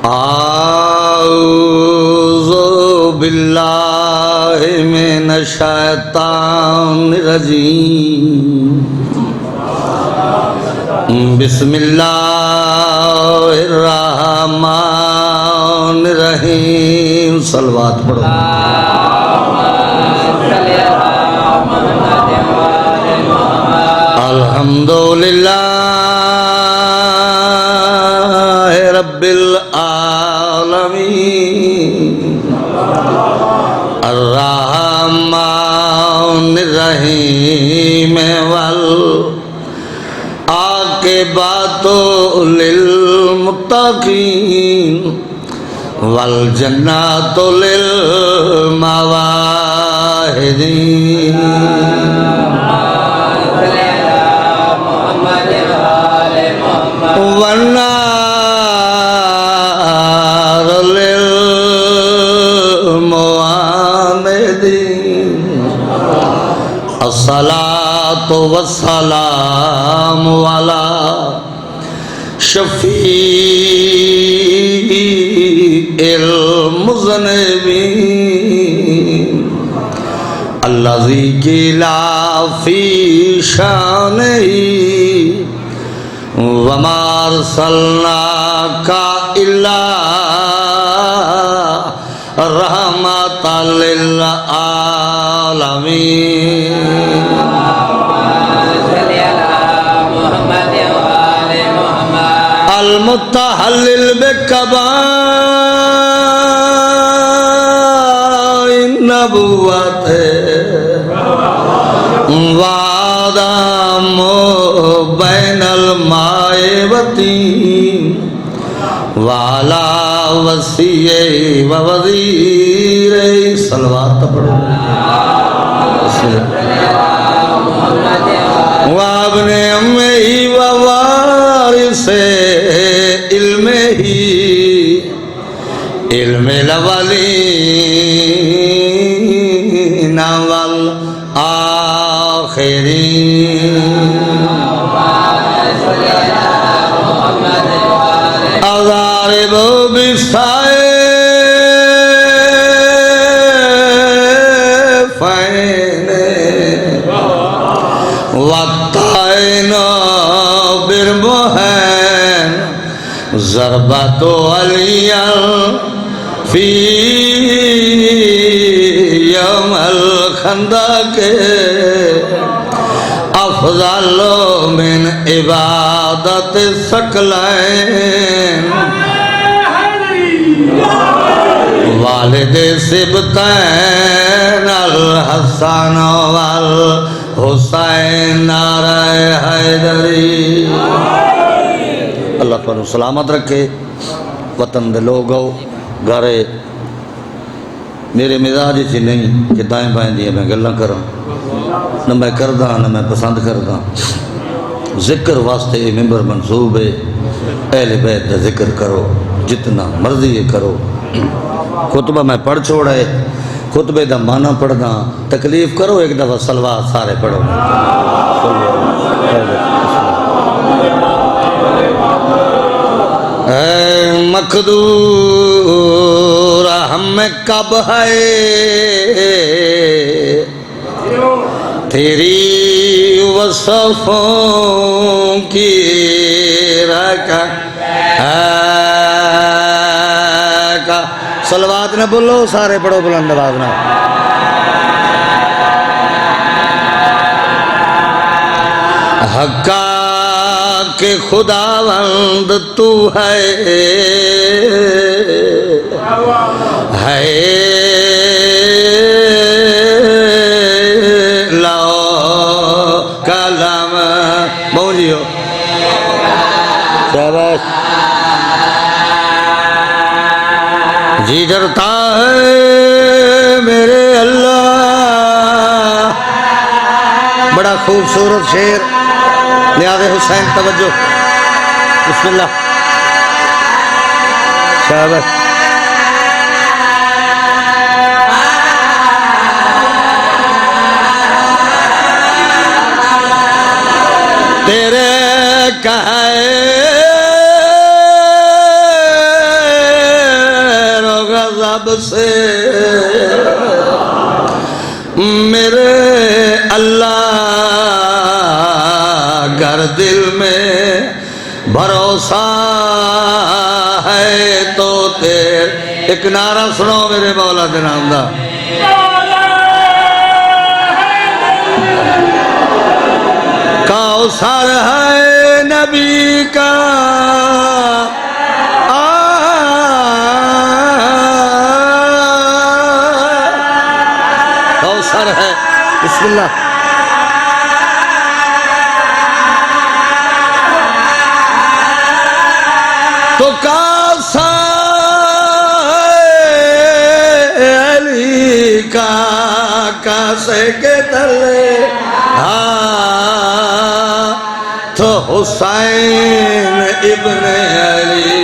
اعوذ باللہ من الشیطان الرجیم بسم اللہ الرحمن الرحیم صلوات پڑھو الحمدللہ رب العالمین الرحمن الرحیم والعاقبۃ للمتقین والجنۃ للموحدین والنار للمعاندين الصلاة والسلام على شفيع المذنبين الذي قيل في شانه وما ارسلناك الا رحمة للعالمين المتحلل بكبائر النبوة وآدم بين الماء والطين وعلى وصيه ووزيره صلوات پڑھو وابن امه ووارثه علمه علم الاولين والآخرين أضارب بالسيفين والطعن بالمهن ضربة عليا في يوم الخندق افضل من عبادت الثقلین والد سبتین الحسن والحسین نعرہ حیدری اللہ تعالیٰ سلامت رکھے وطن دے لوگو گھرے میرے مزاج چی نہیں کہ دائیں بائیں دیئے میں گلہ کروں نہ میں کردہ نہ میں پسند کردہ ذکر واسطے یہ ممبر منصوب ہے اہل بیت دا ذکر کرو جتنا مرضی کرو خطبہ میں پڑھ چھوڑا ہے خطبے دا معنی پڑھنا تکلیف کرو ایک دفعہ صلوات سارے پڑھو اے مقدور ہم کب ہے تیری وصفوں کی رکھا صلوات نہ بولو سارے پڑھو بلند آواز نہ حقا کہ خداوند تو ہے لاؤ کلام بولیو شاباش جی ڈرتا ہے میرے اللہ بڑا خوبصورت شعر نیاز حسین توجہ بسم اللہ شاباش تیرے کہے بھروسہ ہے تو تیرے، ایک نعرہ سنو میرے مولا کے نام دا، کوثر ہے نبی کا کوثر ہے، بسم اللہ، تو کاسا علی کا کاسے کے تلے تو حسین ابن علی،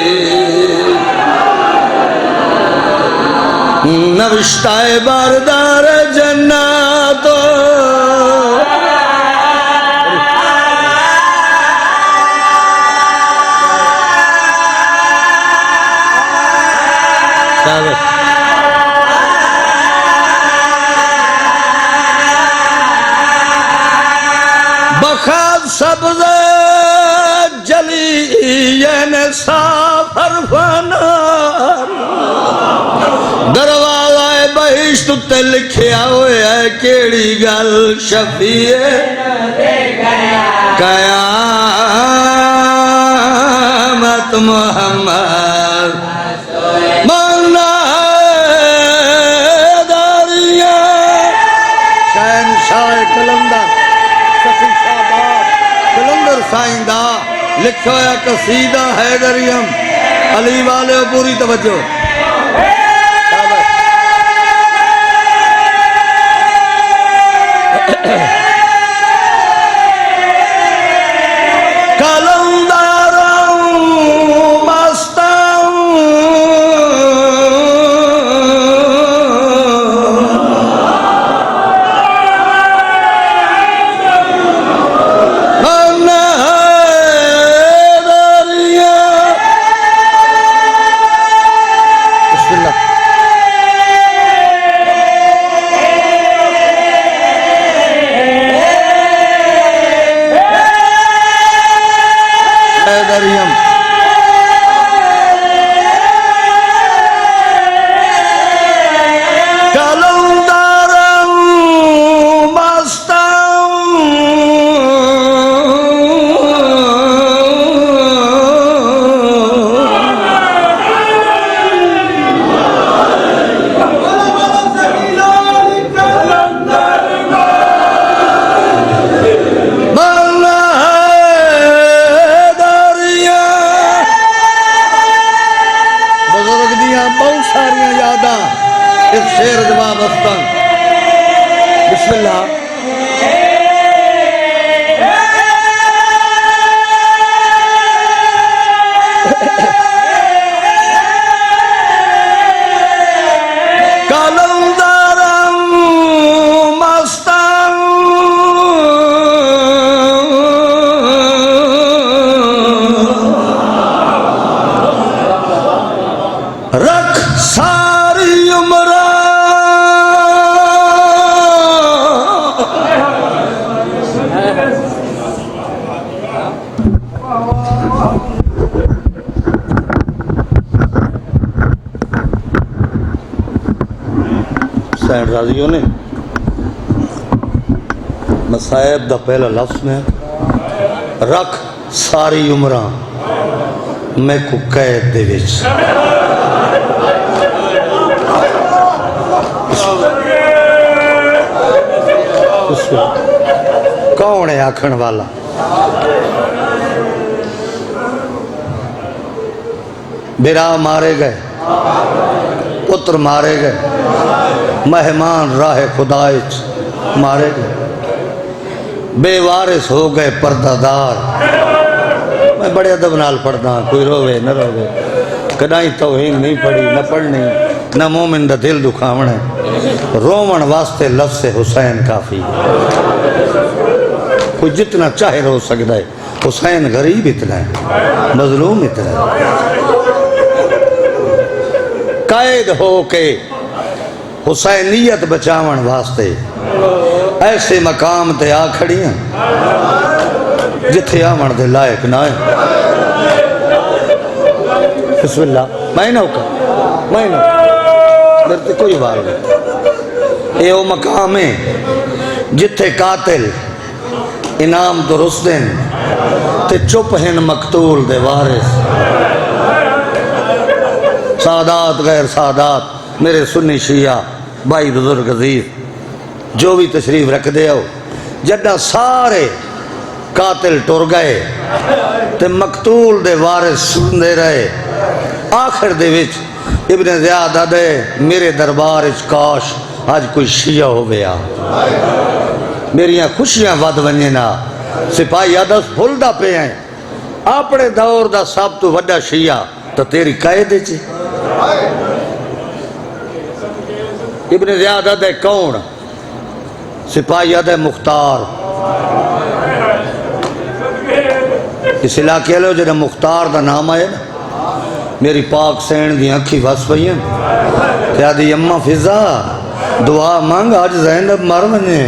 نوشتہ باردار جنات بخت سبز جلی سافر فنار، دروازہ بہشت تے لکھیا ہوئے ہے کیڑی گل شفیع قیامت محمد مانا داریاں شہنشاہ قلندر سخی شہباب قلندر سائندہ لکھا ہے قصیدہ حیدریم، علی والے پوری توجہ، شیر جواب استان، بسم اللہ، کالندرم مستم رکھ ساری عمر سین راضیوں نے مصائب دا پہلا لفظ میں رکھ ساری عمرہ میں کو قید دے وچ، کون ہے آکھن والا؟ بیرا مارے گئے، پتر مارے گئے، مہمان راہ خدایچ مارے گئے، بے وارث ہو گئے پردہ دار۔ میں بڑے ادب نال پڑھدا، کوئی روے نہ روے، کدائیں توہین نہیں پڑھی نہ پڑھنی، نہ مومن دا دل دکھاونا ہے، رومن واسطے لفظ حسین کافی، کوئی جتنا چاہے رو سکتا ہے، حسین غریب اتنا ہے، مظلوم اتنا ہے، قائد ہو کے حسینیت بچاون واسطے ایسے مقام تے آ کھڑیاں جتھے آمن دے لائق نہ ہے، بسم اللہ میں نہ میرے کوئی بار نہیں. یہ وہ مقام ہے جتھے قاتل انعام تو رسدن تے چپ ہیں مقتول دے وارث. سادات غیر سادات میرے سنی شیعہ بھائی بزرگ عزیز جو بھی تشریف رکھ دے ہو، جڈا سارے قاتل ٹر گئے تے مقتول دے وارث سندے رہے، آخر دے وچ ابن زیاد آدھے میرے دربار اچ کاش آج کوئی شیعہ ہو گیا، میریاں خوشیاں ود ونجے نا. سپاہی آدھس بھولدا پہ ہیں اپنے دور دا سب تو وڈا شیعہ تو تیری قائد چی. ابن زیاد آدھے کون؟ سپاہی آدھے مختار. اس علاقے لو جنہا مختار دا نام آئے نا، میری پاک سین دی آنکھی بس پئی ہیں کہ آدھی اماں فضا دعا مانگ آج زینب مر بنے.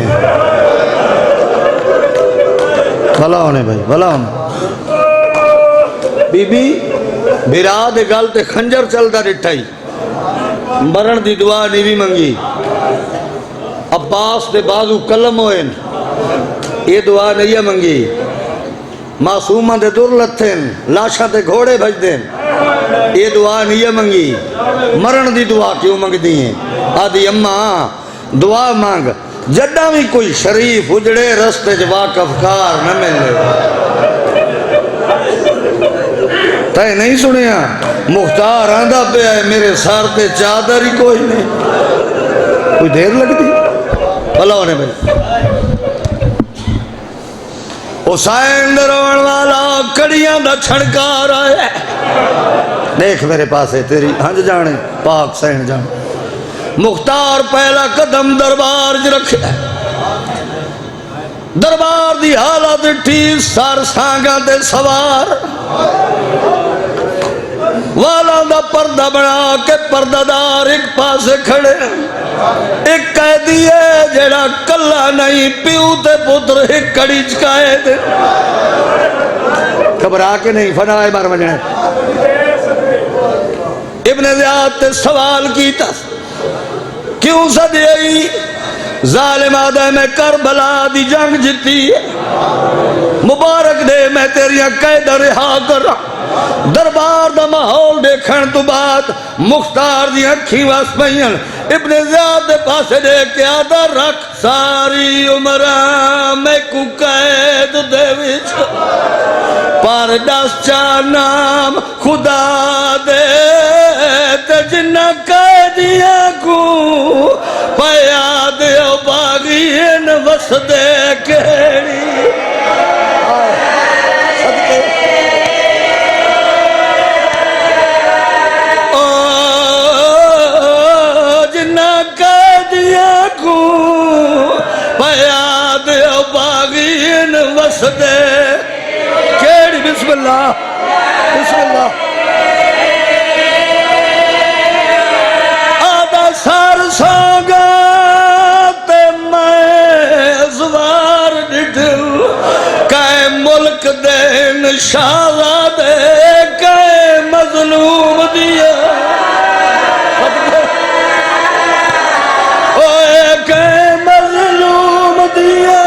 بھلا ہونے بھائی بھلا ہونے. بی بی بیراد گل تے خنجر چلدا ڈٹھائی، مرن دی دعا نہیں بھی منگی. عباس دے بازو قلم ہوئے یہ دعا نہیں منگی. معصومہ دے در لتھن لاشاں تے گھوڑے بھج دیں یہ دعا نہیں منگی. مرن دی دعا کیوں منگ دی ہیں؟ آدھی اماں دعا مانگ جڈا بھی کوئی شریف اجڑے رستے جواک افکار نہ ملے. تے نہیں سنیا مختار آندہ پہ آئے میرے سار تے چادر ہی کوئی نہیں. کوئی دیر لگ دی بھلا ہونے بھائی. حسین دروڑ والا کڑیاں دا چھڑکار آئے. دیکھ میرے پاس ہے تیری ہنج جانے پاک سین جانے. مختار پہلا قدم دربار ج رکھے، دربار دی حالت ٹھیک سار سانگاں دے سوار. والا دا پردہ بنا کے پردہ دار ایک پاسے کھڑے، ایک قیدی ہے جیڑا کلا نہیں پیو تے پتر ایک کڑی چکائے دے. گھبرا کے نہیں فنائے مار مجھنے. ابن زیاد تے سوال کیتا کیوں صدیئی ظالم آدھے میں کربلا دی جنگ جتی ہے، مبارک دے میں تیریاں قید رہا کر رہا. دربار دا ماحول دیکھن تو بعد مختار دی اکھی واس پہین ابن زیاد دے پاسے دیکھ کے آدھا رکھ ساری عمرہ میں کو قید دے وچ پر دس چا نام خدا دے تے جنہ قیدیاں کو پیا دے او باغین وس دے کیڑی. دے کیڑی بسم اللہ بسم اللہ. آدھا سار سانگا تے میں زوار ڈھل کائے ملک دین شاہزادے کائے مظلوم دیا اوے کائے مظلوم دیا.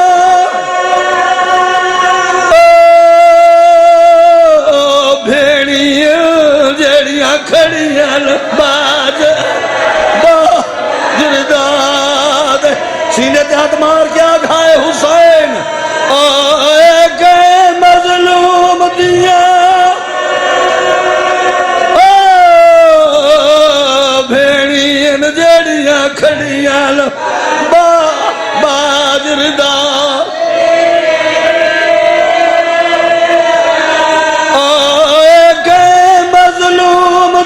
باج باجرداد سینے تے ہاتھ مار کیا کھائے حسین اے گئے مظلوم دیا بھیڑین جڑیاں کھڑیاں باجرداد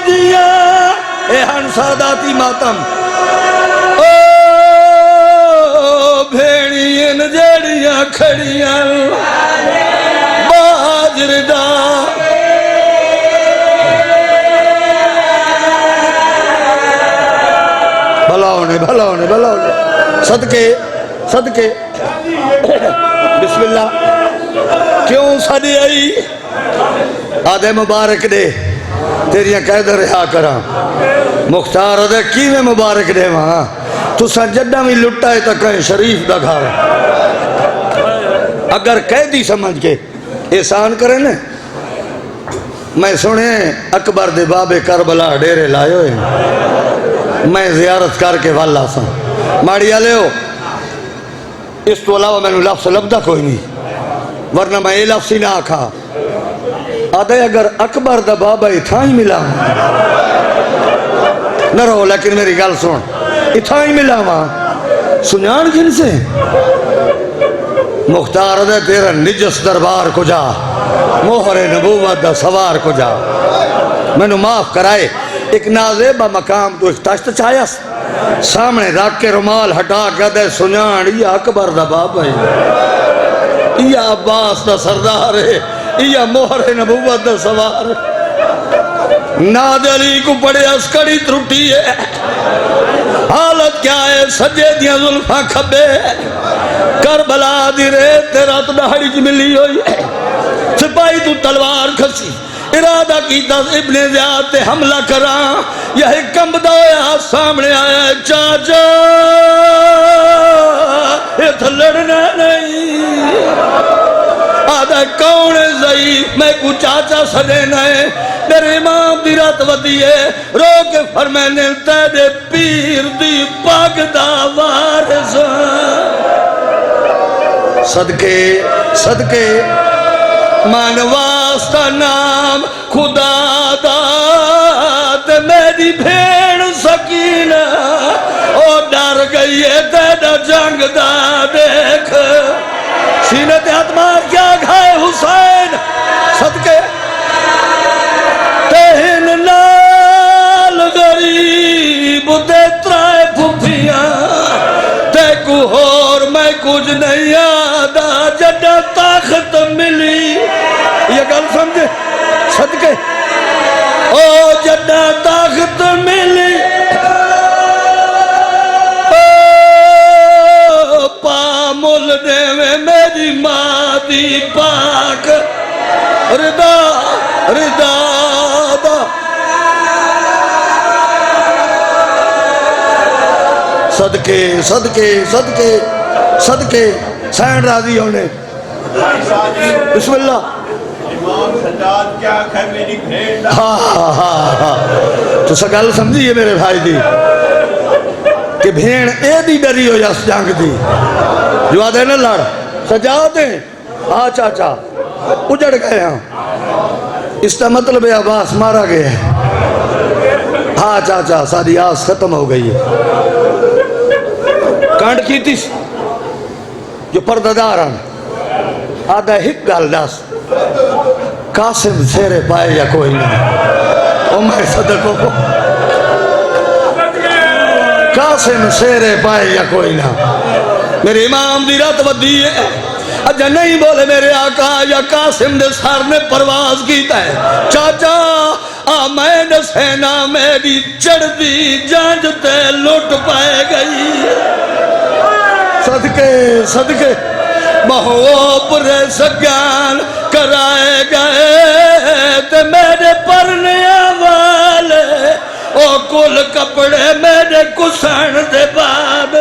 دیا. اے ہن ساداتی ماتم او بھیڑین جڑیاں کھڑیاں باجردہ بھلا ہونے بھلا ہونے بھلا ہونے. صدقے صدقے بسم اللہ. کیوں صدی آئی آدھے مبارک دے تیریاں قید رہا کرا مختار آدھے کی میں مبارک دے وہاں تو سا جڈا بھی لٹا ہے تا کہیں شریف دا گھر اگر قیدی سمجھ کے احسان کرے نا میں سنے اکبر دے بابے کربلا ڈیرے لائے ہوئے میں زیارت کر کے والا سا ماڑیا لے ہو اس تو علاوہ میں نے لفظ لبدہ کوئی نہیں ورنہ میں یہ لفظ ہی نہ آکھا آدھے اگر اکبر دا بابا اتھا ہی ملا نہ رہو لیکن میری گل سن اتھا ہی ملا وہاں سنیان کن سے مختار دے تیرا نجس دربار کو جا موہر نبوت دا سوار کو جا میں نے معاف کرائے ایک نازیبہ مقام تو ایک تشت چاہیا سامنے رکھ کے رومال ہٹا کے دے سنیان یہ اکبر دا بابا ہے یہ عباس دا سردار ہے یہ موہر نبوت دا سوار ناد علی کو پڑے اسکڑی ترٹی ہے حالت کیا ہے سجے دیاں ظلفہ کھبے کربلا دی ریت رات دہڑی کی ملی ہوئی ہے سپاہی تو تلوار کھسی ارادہ کیتا ابن زیاد تے حملہ کرا یہ کم دایا سامنے آیا چاچا یہ تھا لڑنا نہیں آدھا کون ضعیف میں کو چاچا سجینا ہے میرے امام دی رات ودی ہے رو کے فرمینے تیرے پیر دی پاک دا وارث صدقے صدقے مان واسطہ نام خدا دا تے میری بھیڑ سکینہ او ڈر گئی ہے تیرا جنگ دا دیکھ سینے تے ہاتھ مار کیا گھائے حسین صدقے تہن لال غریب دے ترائے پھپیاں تے کو اور میں کچھ نہیں آدھا جڈا طاقت ملی یہ گل سمجھے صدقے او جڈا طاقت ملی او پامل دے میں میری ماں دی پاک ردا ردا دا صدقے صدقے صدقے صدقے سین راضی ہونے بسم اللہ امام سجاد کیا کر میری بھیڑ تو سگل سمجھئے میرے بھائی دی کہ بھیڑ اے دی ڈری ہو جاس جانگ دی جو آدھے نہ لڑ سجاد ہیں ہاں چاچا اجڑ گئے ہاں اس کا مطلب ہے عباس مارا گیا ہے ہاں چاچا ساری آس ختم ہو گئی ہے کانڈ کی تیس جو پردداران آدھا ہک گال داس قاسم سیرے پائے یا کوئی نہیں عمر صدقوں کو قاسم سیرے پائے یا کوئی نہ میرے امام دی رات ودی ہے اجا نہیں بولے میرے آقا یا قاسم دے سار نے پرواز کیتا ہے چاچا آمین سینہ میری چڑھ دی جانج تے لوٹ پائے گئی صدقے صدقے بہو پرے سگان کرائے گئے تے میرے پرنے والے او کل کپڑے میرے کسان دے بعد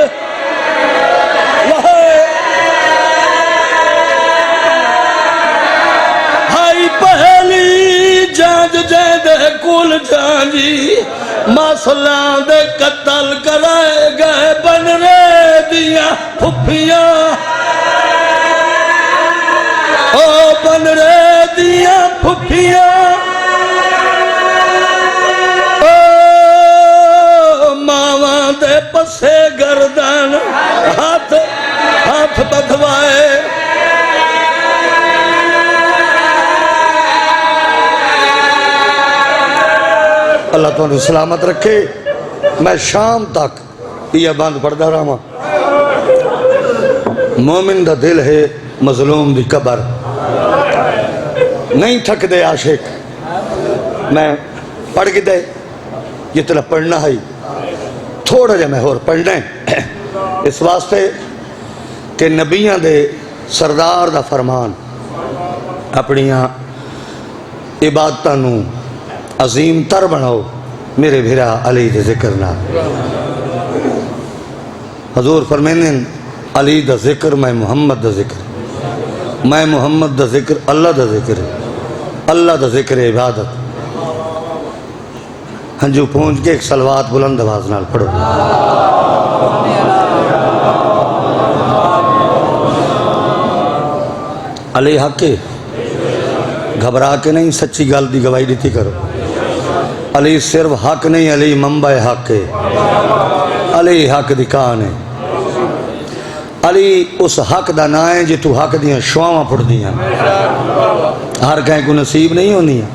ہائی پہلی جانج جے دے کل جانجی مسلان دے قتل کرائے گئے بن رے دیا پھپیاں او بن رے دیا پھپیاں او ماواں دے پسے گردن ہاتھ ہاتھ بدھوائے اللہ تعالیٰ سلامت رکھے میں شام تک یہ بند پڑھتا رہا مومن دا دل ہے مظلوم دی قبر نہیں تھک دے عاشق میں پڑھ کے دے جتنا پڑھنا ہے تھوڑا جا میں اور پڑھنا ہے اس واسطے کہ نبیاں دے سردار دا فرمان اپنیاں عبادتاں نو عظیم تر بناؤ میرے بھرا علی دے ذکر نہ. حضور فرمیندے علی دا ذکر میں محمد دا ذکر، میں محمد دا ذکر اللہ دا ذکر ہے، اللہ دا ذکر ہے عبادت. ہنجو پہنچ کے ایک صلوات بلند آواز نال پڑھو. علی حق ہے، گھبرا کے نہیں، سچی گل دی گواہی دیتی کرو. علی صرف حق نہیں، علی منبع حق ہے، علی حق دی کان ہے. علی اس حق دا نا ہے جی تو حق دیاں شواواں پڑھ دیاں، ہر کہیں کو نصیب نہیں ہونی ہے.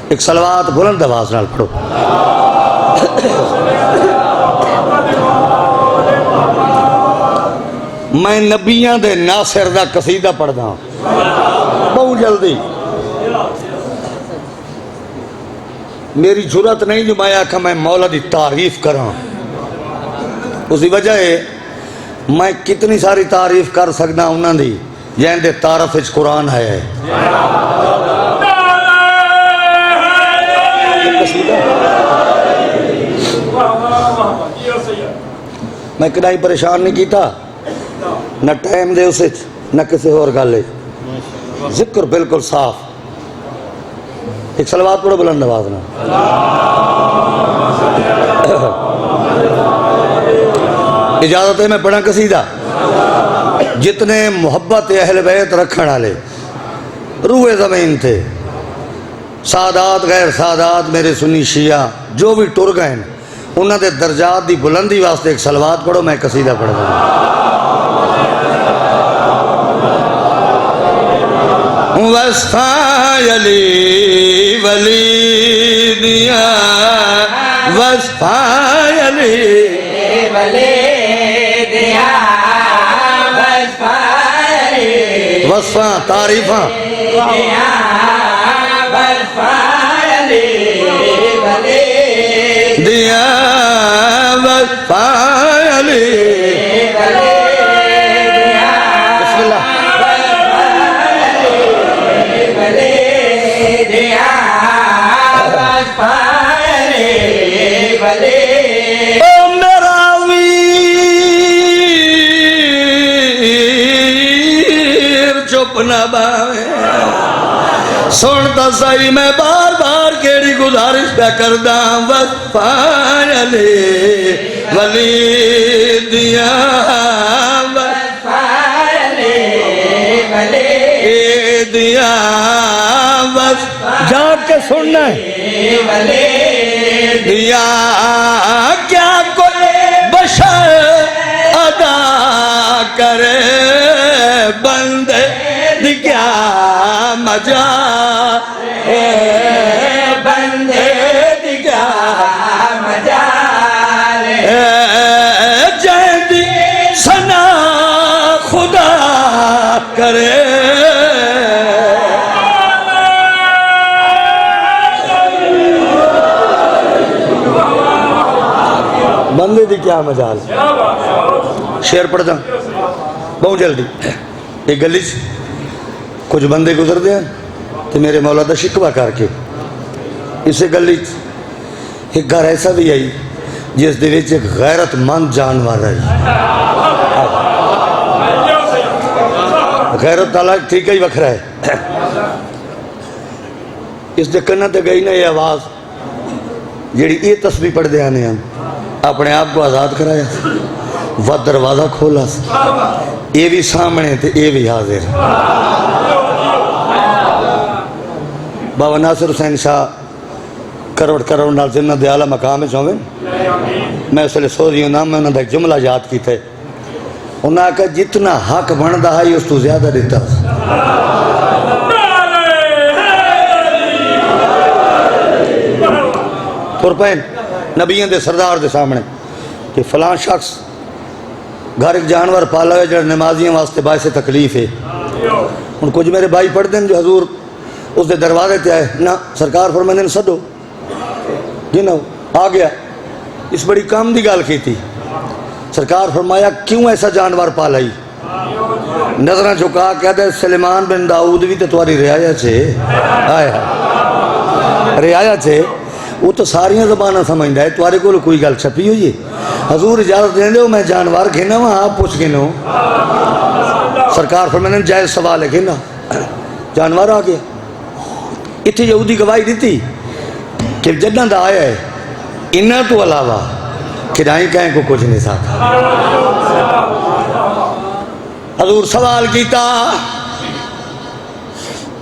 ایک صلوات بلند آواز نال پڑھو. میں نبیاں دے ناصر دا قصیدہ پڑھ دا بہت جلدی. میری جرات نہیں جو میں آکھا میں مولا دی تعریف کراں، اسی وجہ ہے میں کتنی ساری تعریف کر سکنا انہاں دی جہاں دے تعارف اچ قرآن ہے. میں کدائی پریشان نہیں کیتا، نہ ٹائم دے اسے نہ کسی اور گالے، ذکر بالکل صاف. ایک صلوات پڑھو بلند آواز نہ. اجازت ہے میں پڑھا قصیدہ. جتنے محبت اہل بیت رکھن والے روح زمین تھے، سادات غیر سادات میرے سنی شیعہ جو بھی ٹر گئے انہاں دے درجات دی بلندی واسطے ایک صلوات پڑھو. میں قصیدہ پڑھ رہا ہوں. وصفہ علی ولی دیا، وصفہ علی ولی دیا، وصفہ علی، وصفہ تعریفاں دیا، وصفہ علی ولی دیا، وصفہ علی ولی دیا. بسم اللہ. او میرا ویر چپ نہ باوے، سنتا صحیح میں بار بار کیڑی گزارش پہ کردہ. وصفہ علی ولی دیا، وصفہ علی ولی دیا، جا کے سننا ہے دیا. کیا کوئی بشر ادا کرے بندے دی کیا مجال ہے، بندے دی کیا مجال ہے، جہدی ثنا خدا کرے. بندے دی کیا مجال. شعر پڑھ داں بہت جلدی. ایک گلی کچھ بندے گزر دیا تو میرے مولا دا شکوہ کر کے اسے گلی ایک گھر ایسا بھی آئی جس دے وچ ایک غیرت مند جانور رہی. غیرت تعالیٰ طریقہ ہی وکھرا ہے. اس دے کنہ تے گئی نا یہ آواز جیڑی یہ تسبیح پڑھ دے آنے ہم اپنے آپ کو آزاد کرایا، وہ دروازہ کھولا، یہ بھی سامنے تھے یہ بھی حاضر. بابا ناصر حسین شاہ کروڑ نال جنت دے اعلیٰ مقام میں چاہویں. میں اس لئے سو رہی ہوں میں انہوں نے ایک جملہ یاد کی تھے. انہوں نے کہا جتنا حق بندا ہے اس تو زیادہ دیتا. پین نبیوں دے سردار دے سامنے کہ فلان شخص گھر ایک جانور پالا ہے جو نمازیوں واسطے باعث تکلیف ہے. ان کچھ میرے بھائی پڑھ دیں جو حضور اس دے دروازے تے آئے نہ سرکار فرمائے نے سدو جنہا آ گیا. اس بڑی کام دی گال کی تھی. سرکار فرمایا کیوں ایسا جانور پالائی؟ نظرہ جھکا کہہ دے سلیمان بن داؤد بھی تو تمہاری رعایا چھے. آئے رعایت ہے وہ تو ساری زبانیں سمجھتا ہے تمہارے کو کوئی گل چھپی ہوئی ہے حضور اجازت دیں دو میں جانور کھینا وہاں آپ پوچھ کے نو سرکار فرمانے جائز سوال ہے کھینا جانور آ گیا اتنے یہودی گواہی دیتی کہ جدہ دا آیا ہے انہاں تو علاوہ کھدائیں کہیں کو کچھ نہیں ساتھا حضور سوال کیتا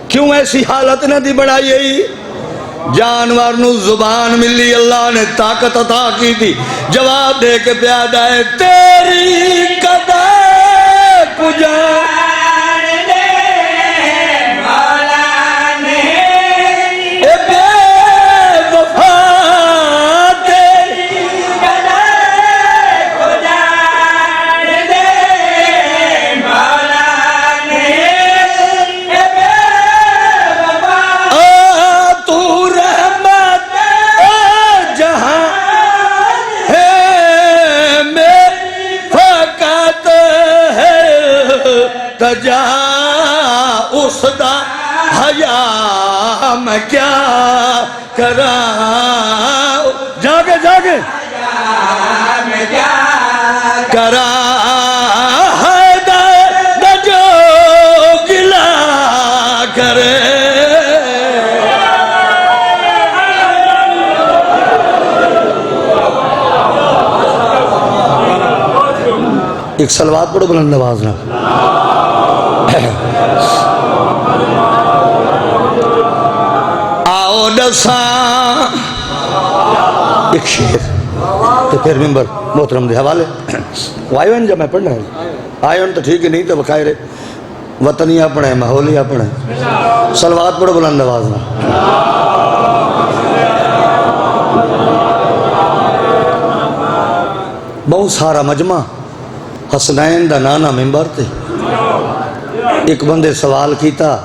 کیوں ایسی حالت نہ دی بڑھائی ہے جانور نو زبان ملی اللہ نے طاقت عطا کی تھی جواب دے کے پیادہ ہے تیری قدر پجان دے مولا نے اے بے وفا تیری قدر پجان دے مولا نے اے بے وفا تو رحمت جہاں ہے میں فقط ہے تجا اس دا حیا میں کیا کراں جاگے جاگے میں کیا کراں حیدر نہ جو گلا کرے ایک صلوات پڑھو بلند آواز نہ آؤ دساں ایک شعر تو پھر ممبر محترم دے حوالے وہ آئے ہوئے جب میں پڑھنا ہے آئے ہوئے تو ٹھیک ہے نہیں تو بخائر وطنی اپنے ماحولی اپنے صلوات پڑھو بلند آواز نہ بہت سارا مجمع حسنین دا نانا ممبر تھے ایک بندے سوال کیتا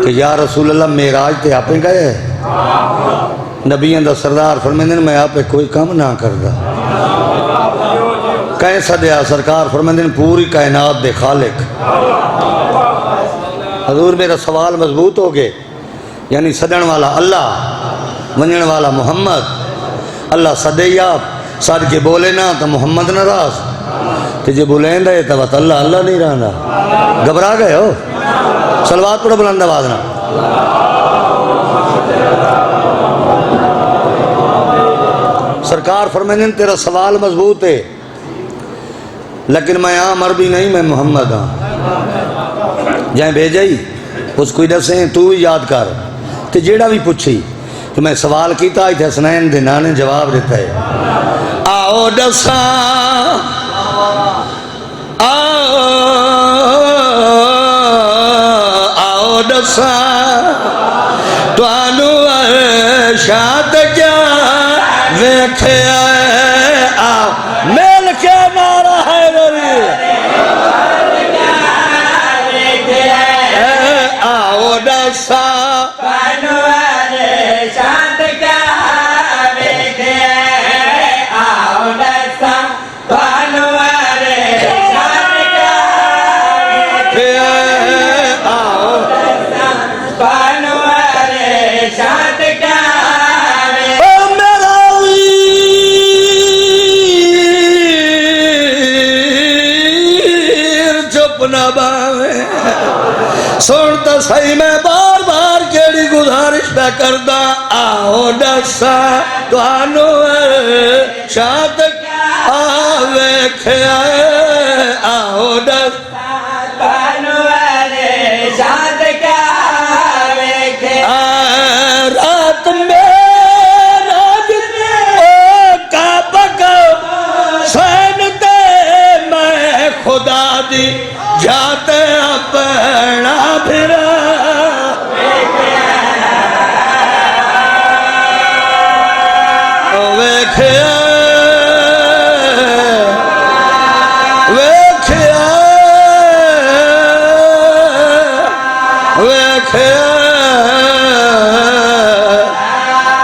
کہ یا رسول اللہ معراج تے آپ گئے ہیں نبیان دا سردار فرمیندن میں آپ کوئی کام نہ کردا کہیں صدیا سرکار فرمیندن پوری کائنات دے خالق حضور میرا سوال مضبوط ہو گئے یعنی صدن والا اللہ ونجن والا محمد اللہ صدی آپ صد کے بولے نا تو محمد ناراض تجھے بلند ہے تو اللہ اللہ نہیں رہنا گھبرا گئے ہو صلوات پڑھو بلند آواز نہ سرکار فرمائیں تیرا سوال مضبوط ہے لیکن میں عام عربی نہیں میں محمد ہاں جائیں بھیجائی اس کوئی دسیں تو ہی یاد کر تو جیڑا بھی پوچھی کہ میں سوال کیتا ہی تھے حسنین دے نانے جواب دیتا ہے آؤ دساں آؤ دساں تو آنو شاد کیا ویکھیا آؤ میل کے نعرہ ہے روی آؤ دساں آنو شاد کیا ویکھیا آؤ دساں آنو سنتا صحیح میں بار بار کیڑی گزارش پہ کردہ آؤ دسا تو آنو شاد آوے کھیائے آؤ دسا تو آنو شاد آوے کھیائے رات میں راج کعبہ کا سینتے میں خدا دی جاتے اپنا پھرا ویکھیا ویکھیا ویکھیا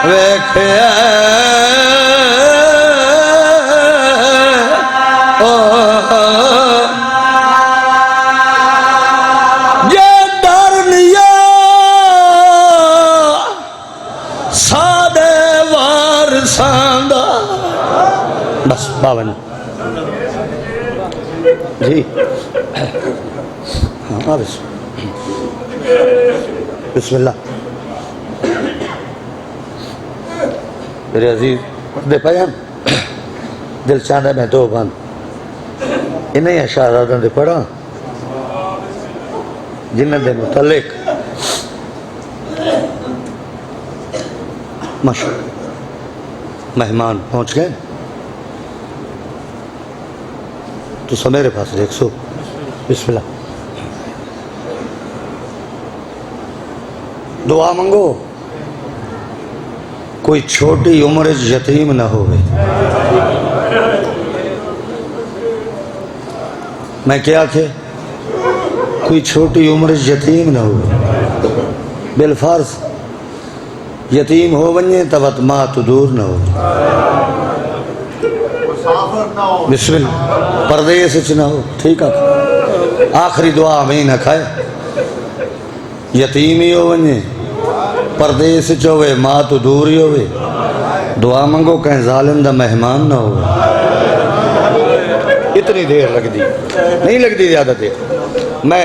ویکھیا دے وارثاں دا بس باون جی ہاں بسم اللہ میرے عزیز پردے پہ ہیں دل چاہتا میں دو بند انہیں اشارات دے پڑھا جنہ دے متعلق مشہور مہمان پہنچ گئے تو سب میرے پاس دیکھ سو بسم اللہ دعا منگو کوئی چھوٹی عمر یتیم نہ ہوئے میں کیا کہ کوئی چھوٹی عمر یتیم نہ ہوئے بالفرض یتیم ہو ونجے تبت ماں تو دور نہ ہو بسم اللہ پردیس نہ ہو ٹھیک ہے آخری دعا ہمیں نہ کھائے یتیم ہی ہو ونجے پردیس چوے ماں تو دور ہی ہوئے دعا منگو کہیں ظالم دا مہمان نہ ہو اتنی دیر لگ دی نہیں لگ دی زیادہ دیر میں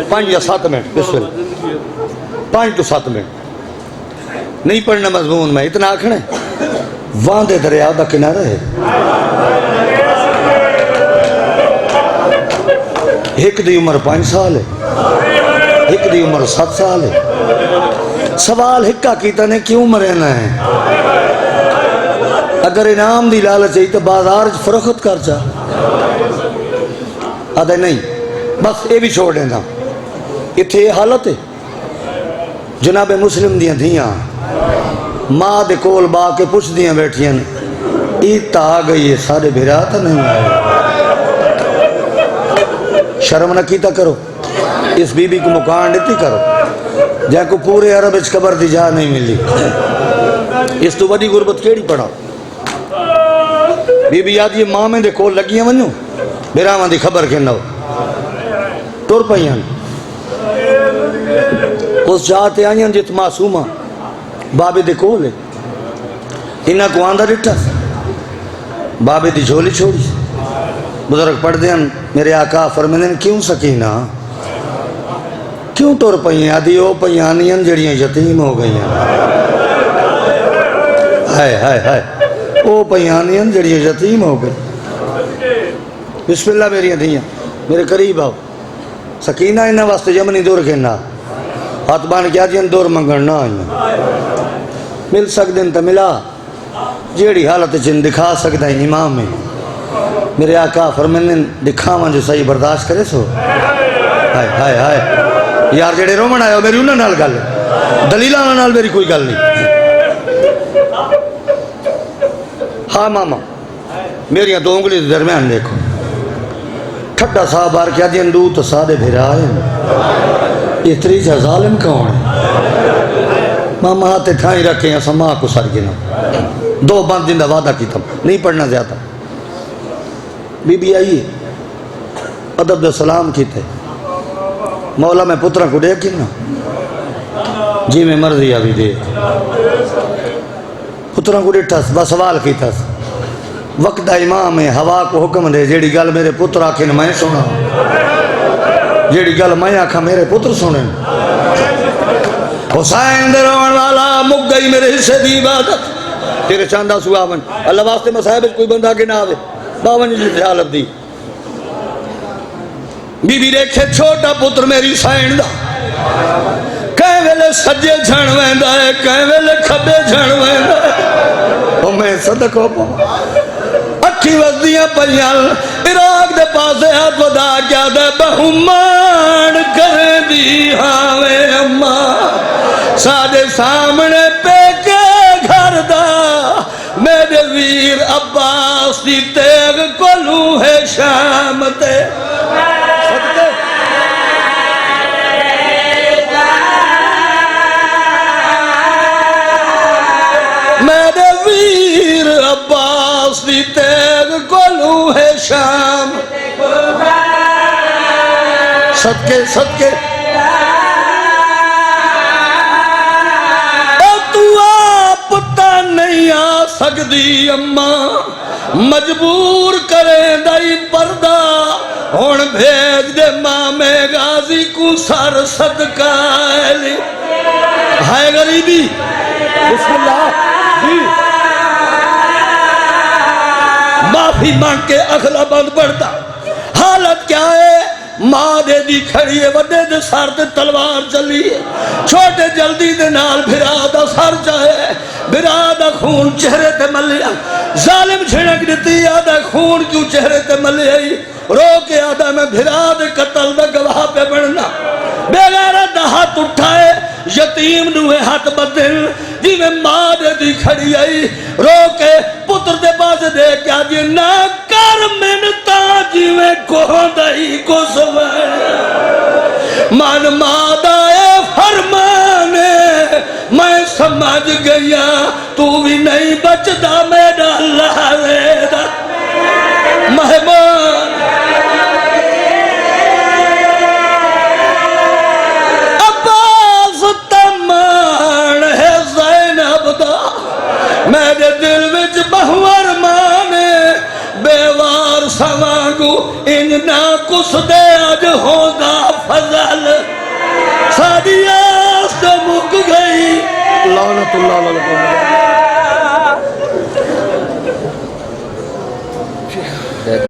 5 یا 7 منٹ بسم اللہ 5 to 7 منٹ نہیں پڑھنا مضمون میں اتنا آکھنے واندے دریا دا کنارہ ہے ایک دی عمر 5 سال ہے ایک دی عمر 7 سال ہے سوال ہکا کیتا نے کیوں مرنا ہے اگر انعام دی لالچ ہے تو بازار فروخت کر چاہ آدھے نہیں بس یہ بھی چھوڑ دینا اتھے یہ حالت ہے جناب مسلم دیاں دھیاں ماں دے کول با کے پوچھ دیاں بیٹھیاں ایتا آ گئی ہے سارے بھراتا نہیں آئے شرم نہ کیتا کرو اس بی بی کو مکان دیتی کرو جائے کو پورے عرب اچ قبر دی جا نہیں ملی اس تو بڑی غربت کیڑی پڑا بی بی یاد یہ ماں میں دے کول لگیاں ونیوں بیرامان دی خبر کے نو ٹور پہیاں اس جاتے آئیاں جت معصومہ بابے دے کول ہے انہاں کو آندہ ڈٹھا بابے دی جھولی چھوڑی بزرگ پڑھ دیں میرے آقا فرمینے کیوں سکینہ کیوں ٹور پہیاں آدھی او پہیانیاں جڑیاں یتیم ہو گئیاں ہائے ہائے ہائے او پہیانیاں جڑیاں یتیم ہو گئی بسم اللہ میری دھیاں میرے قریب آؤ سکینہ انہاں واسطے جمنی دور کہنا ہاتھ بان کیا جن دور منگن نہ آئیاں مل سکدن تا ملا جیڑی حالت چن دکھا سکتا ہے امام میں میرے آقا فرمائن دکھا من جو صحیح برداشت کرے سو ہائے ہائے ہائے یار جڑے رومن آئے ہو میری انہاں نال گل دلیل آنا نال میری کوئی گل نہیں ہاں ماما میری دو انگلی درمیان دیکھو ٹھٹا صاحب آر کیا دین دو تو سادے بھرائیں یہ تریجہ ظالم کون ہے ماما ہاتھے ٹھائیں رکھیں یا سما کو سر گنا 2 بند دن دا وعدہ کی تم نہیں پڑھنا زیادہ بی بی آئیے ادب دے سلام کیتے مولا میں پترہ کو دیکھ نا جی میں مرضی ابھی دے پترہ کو دیکھتا بس سوال کیتا وقت امام ہے ہوا کو حکم دے جیڑی گل میرے پتر آکھیں میں سنا جیڑی گل میں آکھا میرے پتر سنیں حسین دے روان والا مک گئی میرے حصے دی عبادت تیرے چاندہ سوا من اللہ واسطے مسائب کوئی بندہ کے نہ آوے باون جی حالت دی بی بی دیکھے چھوٹا پتر میری حسین دا کہیں ویلے سجے جھڑ ویندا ہے کہیں ویلے کھبے جھڑ ویندا ہے او میں صدقوں پا اکھی وزدیاں پہیال عراق دے پاسے ہاتھ ودا کیا دے بہمان کر دی ہاوے اماں ساڑے سامنے پہ کے گھر دا میرے ویر عباس دی تیغ کلو ہے شام تے میرے ویر عباس دی تیغ کلو ہے شام صدقے صدقے تو آپ سکدی اماں مجبور کریں دائی پردہ ہون بھیج دے مامے غازی کو سر صدقہ لی ہے غریبی بسم اللہ جی معافی مانگ کے اخلا بند پڑتا حالت کیا ہے ماں دے دی کھڑی ہے وڈے دے سر تے تلوار چلی ہے چھوٹے جلدی دے نال بھرا دا سر چاہے بھرا دا خون چہرے تے ملیا ظالم چھڑک دیتی آدھا خون کیوں چہرے تے ملیا رو کے آدھا میں بھرا دے قتل دا گواہ پہ بڑھنا بے غیرت دا ہاتھ اٹھائے یتیم نوے ہاتھ بدل جی میں ماں دے دی کھڑی آئی رو کے پتر دے باز دے کیا جی نہ کر منتا جی میں کوہ دائی کو سوائے مان مادہ فرمانے میں سمجھ گیا تو بھی نہیں بچدا میرا اللہ ویدہ مہمان عباس تمان ہے زینب دا میرے دل وچ بہور مانے بیوار سوانگو انجنا کس دے اج ہوگا فضل ساری آس مک گئی لعنت اللہ علیہ